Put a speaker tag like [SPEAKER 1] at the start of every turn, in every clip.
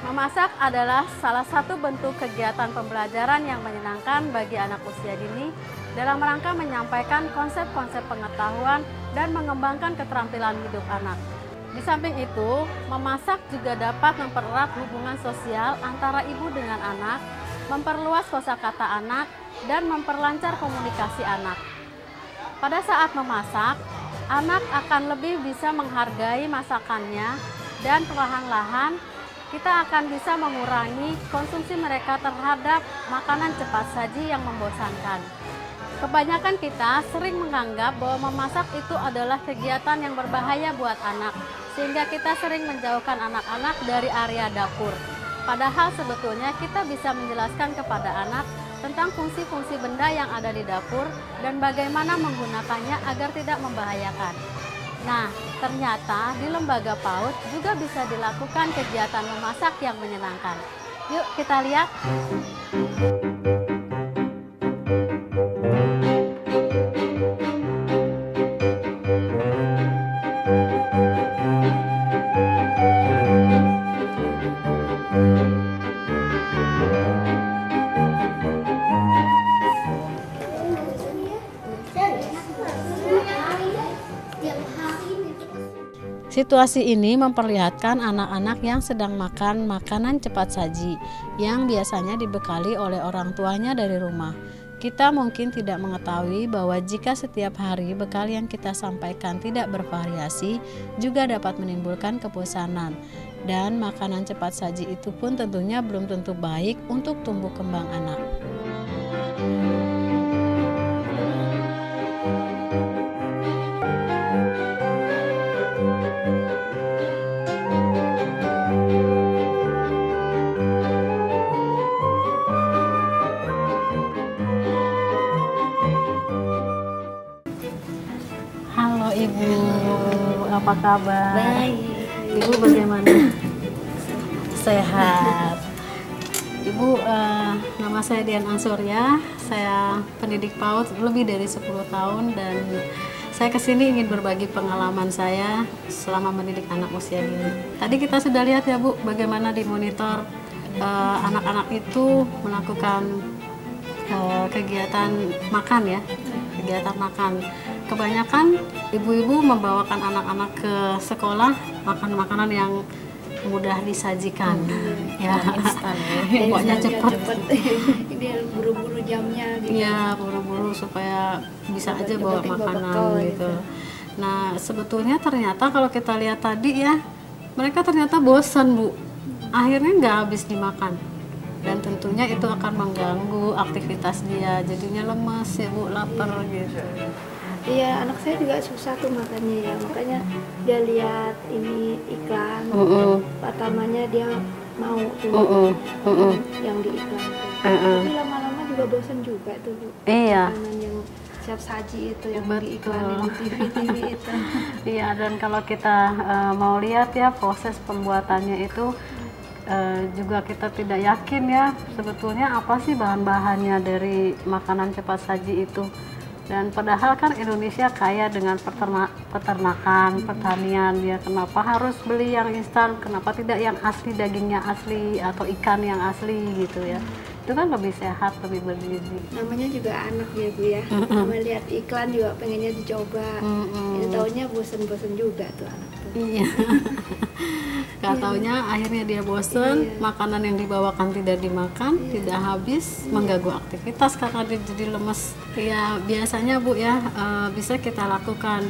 [SPEAKER 1] Memasak adalah salah satu bentuk kegiatan pembelajaran yang menyenangkan bagi anak usia dini dalam rangka menyampaikan konsep-konsep pengetahuan dan mengembangkan keterampilan hidup anak. Di samping itu, memasak juga dapat mempererat hubungan sosial antara ibu dengan anak, memperluas kosakata anak, dan memperlancar komunikasi anak. Pada saat memasak, anak akan lebih bisa menghargai masakannya dan perlahan-lahan kita akan bisa mengurangi konsumsi mereka terhadap makanan cepat saji yang membosankan. Kebanyakan kita sering menganggap bahwa memasak itu adalah kegiatan yang berbahaya buat anak, sehingga kita sering menjauhkan anak-anak dari area dapur. Padahal sebetulnya kita bisa menjelaskan kepada anak tentang fungsi-fungsi benda yang ada di dapur dan bagaimana menggunakannya agar tidak membahayakan. Nah, ternyata di lembaga PAUD juga bisa dilakukan kegiatan memasak yang menyenangkan. Yuk kita lihat. Situasi ini memperlihatkan anak-anak yang sedang makan makanan cepat saji yang biasanya dibekali oleh orang tuanya dari rumah. Kita mungkin tidak mengetahui bahwa jika setiap hari bekal yang kita sampaikan tidak bervariasi juga dapat menimbulkan kebosanan. Dan makanan cepat saji itu pun tentunya belum tentu baik untuk tumbuh kembang anak. Halo Ibu, apa kabar?
[SPEAKER 2] Baik.
[SPEAKER 1] Ibu bagaimana? Sehat. Ibu, nama saya Dian Ansurya, saya pendidik PAUD lebih dari 10 tahun dan saya kesini ingin berbagi pengalaman saya selama mendidik anak usia dini. Tadi kita sudah lihat ya Bu, bagaimana di monitor anak-anak itu melakukan kegiatan makan ya, kegiatan makan. Kebanyakan ibu-ibu membawakan anak-anak ke sekolah makan makanan yang mudah disajikan, ya, pokoknya cepat.
[SPEAKER 2] Dia buru-buru jamnya gitu.
[SPEAKER 1] Iya, buru-buru supaya bisa aja bawa makanan gitu. Nah, sebetulnya ternyata kalau kita lihat tadi ya, mereka ternyata bosan Bu. Akhirnya nggak habis dimakan. Dan tentunya itu akan mengganggu aktivitas dia, jadinya lemas ya Bu, lapar gitu.
[SPEAKER 2] Iya, anak saya juga susah tuh makannya ya, makanya dia lihat ini iklan, pertamanya dia mau tuh yang di iklan tuh. Tapi lama-lama juga bosan juga tuh Bu.
[SPEAKER 1] Iya.
[SPEAKER 2] Makanan yang siap saji itu yang
[SPEAKER 1] Betul.
[SPEAKER 2] diiklanin di TV itu.
[SPEAKER 1] Iya, dan kalau kita mau lihat ya proses pembuatannya itu juga kita tidak yakin ya sebetulnya apa sih bahan-bahannya dari makanan cepat saji itu. Dan padahal kan Indonesia kaya dengan peternakan, pertanian ya, kenapa harus beli yang instan, kenapa tidak yang asli, dagingnya asli atau ikan yang asli gitu ya. Itu kan lebih sehat, lebih bergizi.
[SPEAKER 2] Namanya juga anak ya Bu ya, sama lihat iklan juga pengennya dicoba. Ya, taunya bosen-bosen juga tuh anak tuh.
[SPEAKER 1] Iya. Gak taunya akhirnya dia bosen, makanan yang dibawakan tidak dimakan, tidak habis, mengganggu aktivitas karena dia jadi lemes. Ya biasanya Bu ya, bisa kita lakukan.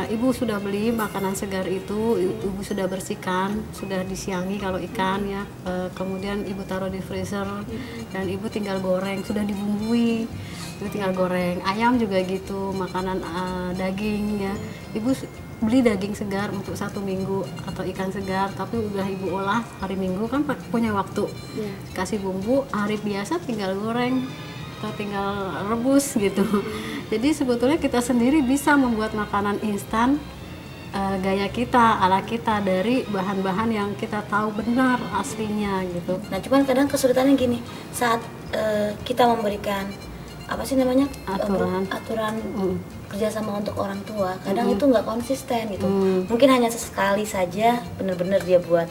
[SPEAKER 1] Ibu sudah beli makanan segar itu, ibu sudah bersihkan, sudah disiangi kalau ikan ya, kemudian ibu taruh di freezer dan ibu tinggal goreng, sudah dibumbui, ibu tinggal goreng. Ayam juga gitu, makanan daging ya, ibu beli daging segar untuk 1 minggu atau ikan segar, tapi udah ibu olah hari Minggu kan punya waktu, kasih bumbu, hari biasa tinggal goreng atau tinggal rebus gitu. Jadi sebetulnya kita sendiri bisa membuat makanan instan gaya kita, ala kita, dari bahan-bahan yang kita tahu benar aslinya gitu.
[SPEAKER 3] Nah cuman kadang kesulitannya gini, saat kita memberikan apa sih namanya aturan kerjasama untuk orang tua, kadang itu nggak konsisten gitu. Mungkin hanya sesekali saja benar-benar dia buat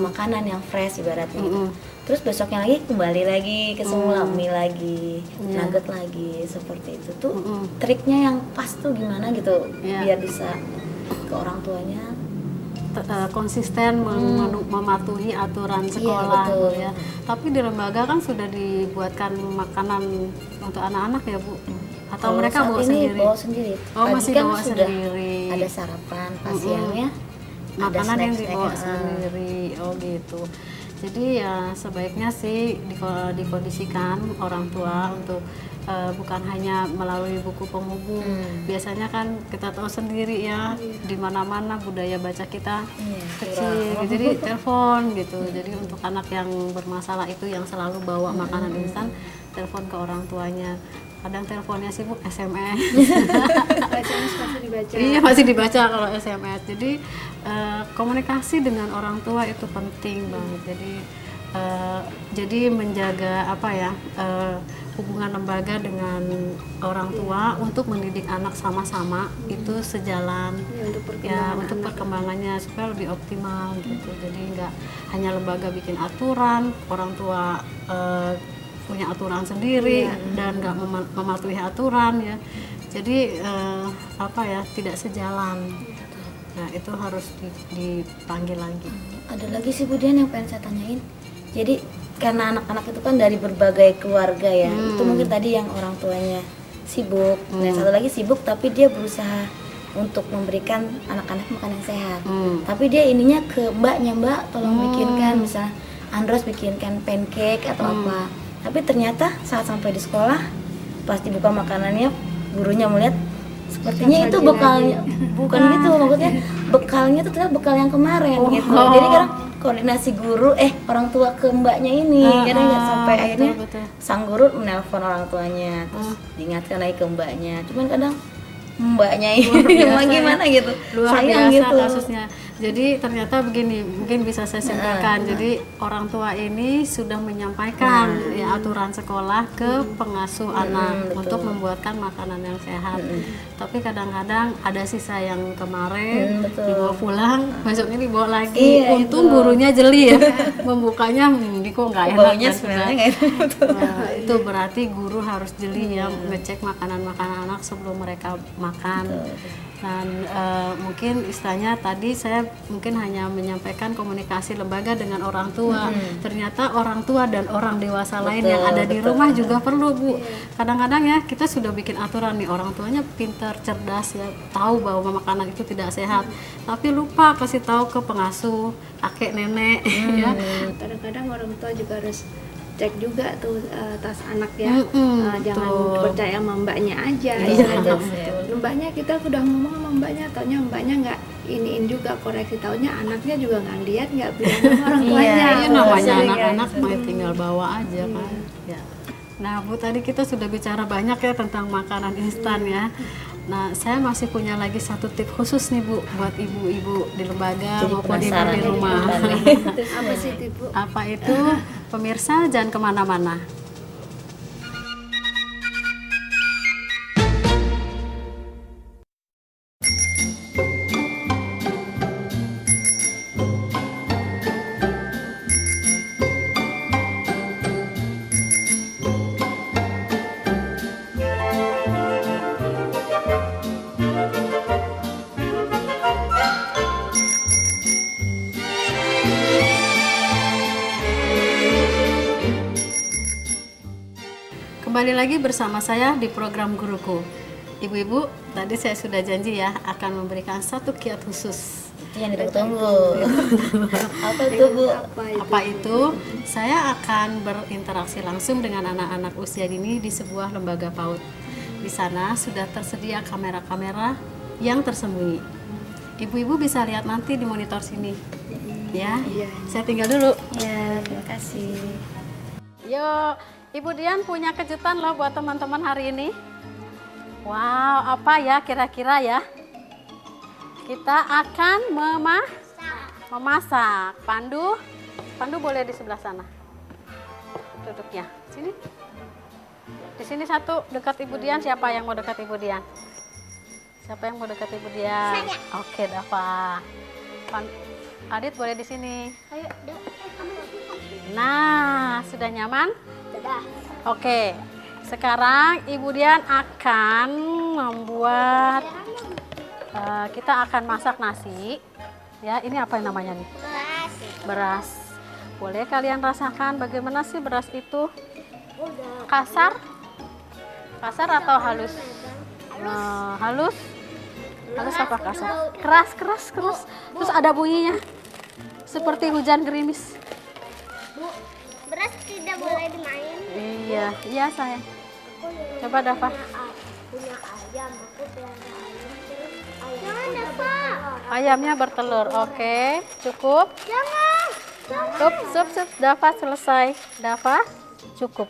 [SPEAKER 3] makanan yang fresh ibaratnya gitu. Terus besoknya lagi kembali lagi ke semula, mie lagi, nugget lagi, seperti itu tuh. Triknya yang pas tuh gimana gitu biar bisa ke orang tuanya
[SPEAKER 1] konsisten mematuhi aturan sekolah gitu ya. Tapi di lembaga kan sudah dibuatkan makanan untuk anak-anak ya Bu? Atau
[SPEAKER 3] kalau
[SPEAKER 1] mereka bawa sendiri?
[SPEAKER 3] Bawa sendiri.
[SPEAKER 1] Oh,
[SPEAKER 3] Pagi
[SPEAKER 1] masih
[SPEAKER 3] kan
[SPEAKER 1] bawa
[SPEAKER 3] sudah
[SPEAKER 1] sendiri.
[SPEAKER 3] ada sarapan, pas siangnya
[SPEAKER 1] Makanan
[SPEAKER 3] ada
[SPEAKER 1] yang
[SPEAKER 3] snack-snack.
[SPEAKER 1] dibawa sendiri. Oh gitu. Jadi ya sebaiknya sih dikondisikan orang tua untuk bukan hanya melalui buku penghubung. Biasanya kan kita tahu sendiri ya, di mana-mana budaya baca kita kecil. Jadi telepon gitu. Jadi untuk anak yang bermasalah itu yang selalu bawa makanan instan, telepon ke orang tuanya. Kadang teleponnya sibuk, SMS.
[SPEAKER 2] SMS masih dibaca.
[SPEAKER 1] Iya, masih dibaca kalau SMS. Jadi komunikasi dengan orang tua itu penting banget. Jadi menjaga apa ya, hubungan lembaga dengan orang tua untuk mendidik anak sama-sama itu sejalan untuk perkembangannya supaya lebih optimal gitu. Jadi nggak hanya lembaga bikin aturan, orang tua punya aturan sendiri dan nggak mematuhi aturan ya. Jadi tidak sejalan. Nah itu harus dipanggil lagi.
[SPEAKER 3] Ada lagi sih Bu Dian yang pengen saya tanyain. Jadi karena anak-anak itu kan dari berbagai keluarga ya, itu mungkin tadi yang orang tuanya sibuk, dan satu lagi sibuk tapi dia berusaha untuk memberikan anak-anak makan yang sehat. Tapi dia ininya ke mbaknya, Mbak tolong bikinkan, misalnya Andros bikinkan pancake atau apa. Tapi ternyata saat sampai di sekolah, pas dibuka makanannya, gurunya melihat sepertinya itu bekalnya, bukan gitu maksudnya, bekalnya itu ternyata bekal yang kemarin gitu. Jadi kadang koordinasi guru orang tua ke mbaknya ini kadang nggak sampai akhirnya sang guru menelpon orang tuanya terus diingatkan lagi ke mbaknya, cuman kadang mbaknya ini gimana gitu,
[SPEAKER 1] luar
[SPEAKER 3] sayang
[SPEAKER 1] biasa
[SPEAKER 3] gitu
[SPEAKER 1] kasusnya. Jadi ternyata begini, mungkin bisa saya simpulkan. Jadi orang tua ini sudah menyampaikan aturan sekolah ke pengasuh anak untuk membuatkan makanan yang sehat. Tapi kadang-kadang ada sisa yang kemarin dibawa pulang, besoknya dibawa lagi. Untung gurunya jeli ya, membukanya ini kok nggak enak.
[SPEAKER 3] Baunya sebenarnya nggak enak.
[SPEAKER 1] Itu berarti guru harus jeli ya, ngecek makanan-makanan anak sebelum mereka makan. Dan mungkin istilahnya tadi saya mungkin hanya menyampaikan komunikasi lembaga dengan orang tua. Ternyata orang tua dan orang dewasa lain yang ada di rumah juga perlu Bu. Kadang-kadang ya kita sudah bikin aturan nih, orang tuanya pintar, cerdas ya, tahu bahwa makanan itu tidak sehat, tapi lupa kasih tahu ke pengasuh, kakek, nenek ya.
[SPEAKER 2] Kadang-kadang orang tua juga harus cek juga tuh tas anak ya, jangan percaya sama mbaknya aja. Mbaknya kita udah ngomong sama mbaknya, taunya mbaknya nggak iniin juga, koreksi, taunya anaknya juga nggak lihat, nggak bilang sama orang tuanya.
[SPEAKER 1] Iya, namanya anak-anak main tinggal bawa aja kan. Ya. Nah Bu, tadi kita sudah bicara banyak ya tentang makanan instan ya. Nah, saya masih punya lagi satu tip khusus nih Bu, buat ibu-ibu di lembaga maupun ibu di rumah.
[SPEAKER 2] Apa sih Bu?
[SPEAKER 1] Apa itu? Pemirsa jangan kemana-mana. Kembali lagi bersama saya di program Guruku. Ibu-ibu, tadi saya sudah janji ya akan memberikan satu kiat khusus.
[SPEAKER 3] Itu yang ditunggu. Apa itu Bu?
[SPEAKER 1] Apa itu? Saya akan berinteraksi langsung dengan anak-anak usia dini di sebuah lembaga PAUD. Di sana sudah tersedia kamera-kamera yang tersembunyi. Ibu-ibu bisa lihat nanti di monitor sini. Ya, saya tinggal dulu.
[SPEAKER 3] Ya, terima kasih.
[SPEAKER 1] Yuk, Ibu Dian punya kejutan loh buat teman-teman hari ini. Wow, apa ya kira-kira ya? Kita akan memasak. Pandu boleh di sebelah sana. Duduknya. Sini. Di sini satu dekat Ibu Dian. Siapa yang mau dekat Ibu Dian? Siapa yang mau dekat Ibu Dian? Saya. Oke, Dava. Adit boleh di sini.
[SPEAKER 2] Ayo,
[SPEAKER 1] Nah, sudah nyaman?
[SPEAKER 2] Sudah.
[SPEAKER 1] Oke. Sekarang Ibu Dian akan membuat kita akan masak nasi. Ya, ini apa yang namanya nih?
[SPEAKER 2] Beras.
[SPEAKER 1] Beras. Boleh kalian rasakan bagaimana sih beras itu?
[SPEAKER 2] Udah.
[SPEAKER 1] Kasar? Kasar atau halus? Halus? Halus apa kasar? Keras, keras, keras. Terus ada bunyinya. Seperti hujan gerimis.
[SPEAKER 2] Bu, beras tidak boleh dimain.
[SPEAKER 1] Iya, iya sayang. Coba Dafa.
[SPEAKER 2] Punya ayam, aku pelihara ayam. Terus ayamnya bertelur.
[SPEAKER 1] Ayamnya bertelur. Oke, cukup.
[SPEAKER 2] Jangan.
[SPEAKER 1] Sup. Dafa selesai. Dafa, cukup.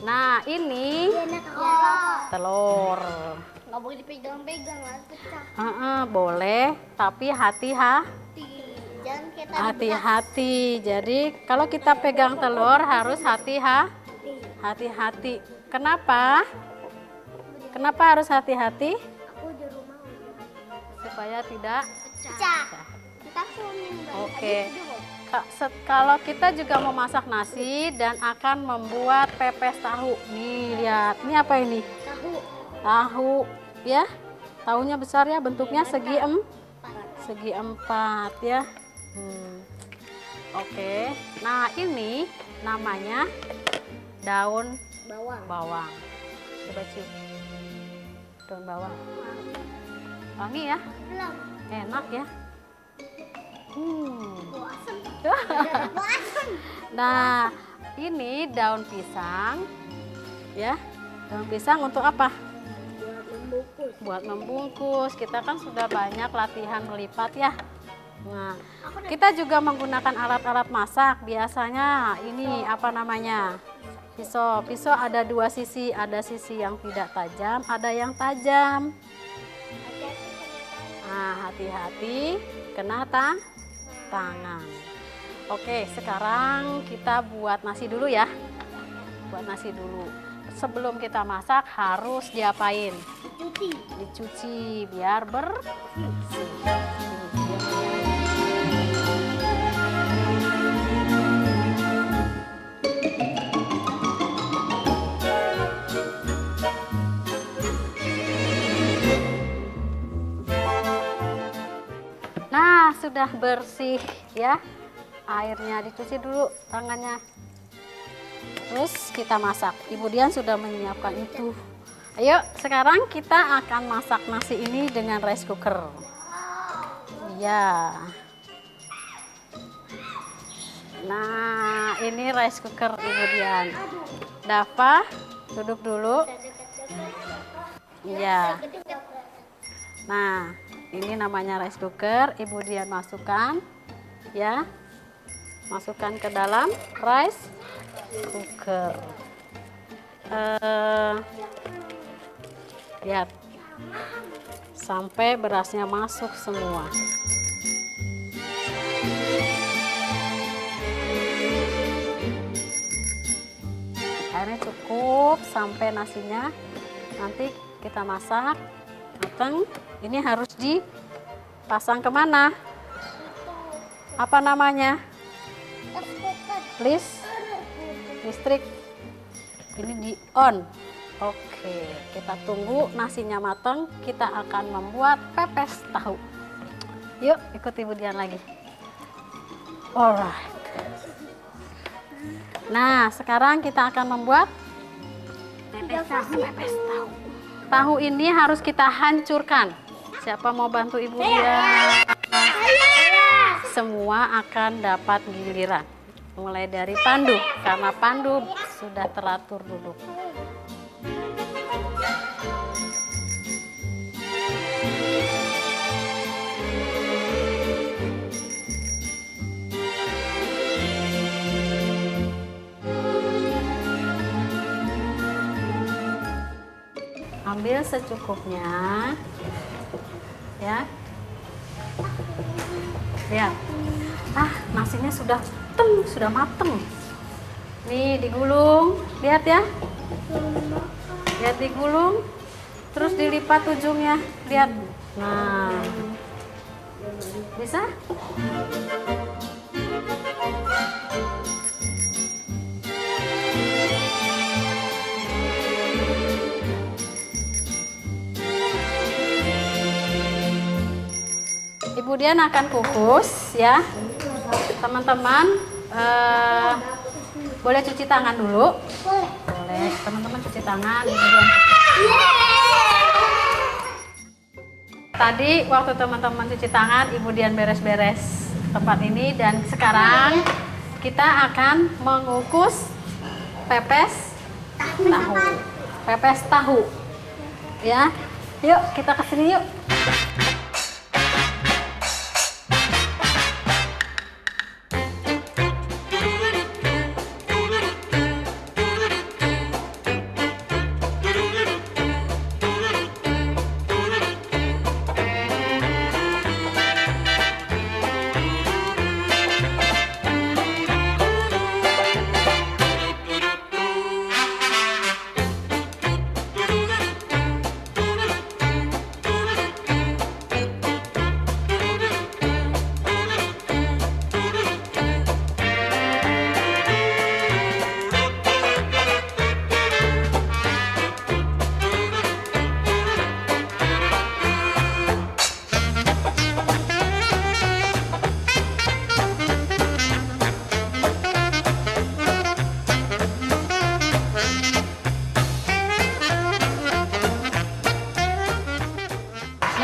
[SPEAKER 1] Nah, ini telur.
[SPEAKER 2] Nggak boleh dipegang-pegang lah, pecah.
[SPEAKER 1] Boleh, tapi hati-hati.
[SPEAKER 2] Jangan kita
[SPEAKER 1] Hati-hati. Jadi kalau kita pegang telur harus hati-hati. Kenapa? Kenapa harus hati-hati?
[SPEAKER 2] Aku di rumah
[SPEAKER 1] Supaya tidak
[SPEAKER 2] pecah. Kita kuning.
[SPEAKER 1] Oke. Kalau kita juga mau masak nasi dan akan membuat pepes tahu. Nih, lihat. Ini apa ini? Tahu, ya. Tahunya besar ya, bentuknya segi empat ya. Oke. Nah, ini namanya daun bawang. Coba cium. Daun bawang. Wangi ya?
[SPEAKER 2] Belum.
[SPEAKER 1] Enak ya?
[SPEAKER 2] Bau asem.
[SPEAKER 1] Nah, ini daun pisang. Ya. Daun pisang untuk apa?
[SPEAKER 2] Buat membungkus.
[SPEAKER 1] Buat membungkus. Kita kan sudah banyak latihan melipat ya. Nah, kita juga menggunakan alat-alat masak. Biasanya ini apa namanya? Pisau. Pisau ada dua sisi. Ada sisi yang tidak tajam, ada yang tajam. Nah, hati-hati kena tangan. Oke, sekarang kita buat nasi dulu ya. Buat nasi dulu. Sebelum kita masak harus diapain? Dicuci biar bersih. Nah, sudah bersih ya. Airnya dicuci dulu tangannya. Terus kita masak. Ibu Dian sudah menyiapkan itu. Ayo, sekarang kita akan masak nasi ini dengan rice cooker. Iya. Nah, ini rice cooker Ibu Dian. Dafa, duduk dulu. Iya. Nah, ini namanya rice cooker. Ibu Dian masukkan, ya, masukkan ke dalam rice cooker. Lihat, sampai berasnya masuk semua. Airnya cukup sampai nasinya. Nanti kita masak matang. Ini harus dipasang kemana? Apa namanya? Listrik. Ini di on. Oke, kita tunggu nasinya matang. Kita akan membuat pepes tahu. Yuk, ikut Ibu Dian lagi. Alright. Nah, sekarang kita akan membuat pepes tahu. Tahu ini harus kita hancurkan. Siapa mau bantu Ibu Dian? Semua akan dapat giliran. Mulai dari Pandu, karena Pandu sudah teratur duduk. Ambil secukupnya, ya. Lihat, nasinya sudah mateng. Nih digulung, lihat ya. Lihat digulung, terus dilipat ujungnya, lihat. Nah, Bisa? Ibu Dian akan kukus ya. Teman-teman boleh cuci tangan dulu. Boleh, teman-teman cuci tangan. Ibu Dian tadi waktu teman-teman cuci tangan, Ibu Dian beres-beres tempat ini, dan sekarang kita akan mengukus pepes tahu. Pepes tahu. Ya. Yuk, kita kesini yuk.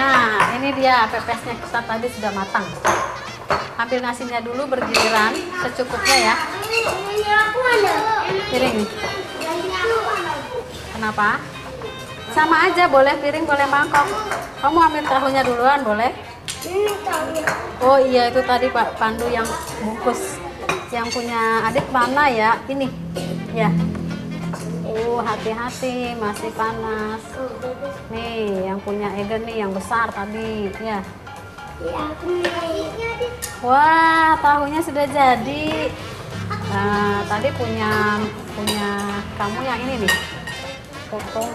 [SPEAKER 1] Nah, ini dia pepesnya kita tadi sudah matang. Ambil nasinya dulu bergiliran secukupnya ya. Piring. Kenapa? Sama aja, boleh piring, boleh mangkok. Kamu ambil tahunya duluan, boleh? Oh iya, itu tadi Pak Pandu yang bungkus. Yang punya adik mana ya? Ini. Ya. Hati-hati, masih panas. Nih, yang punya Egen nih yang besar tadi, ya. Wah, tahunya sudah jadi. Nah, tadi punya kamu yang ini nih. Potong.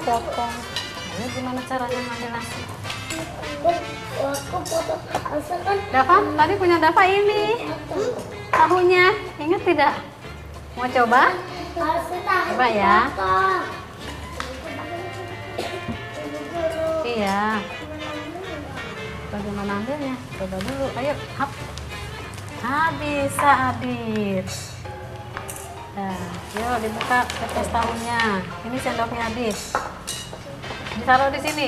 [SPEAKER 1] Ayo gimana caranya ngambil nasi? Dava, tadi punya Dava ini. Tahunya, ingat tidak? Mau coba? Coba ya. Iya. Bagaimana ambilnya? Coba dulu. Ayo, hap. Bisa, Adit. Nah, yuk dibuka pepes tahunya. Ini sendoknya Adit. Ditaruh di sini.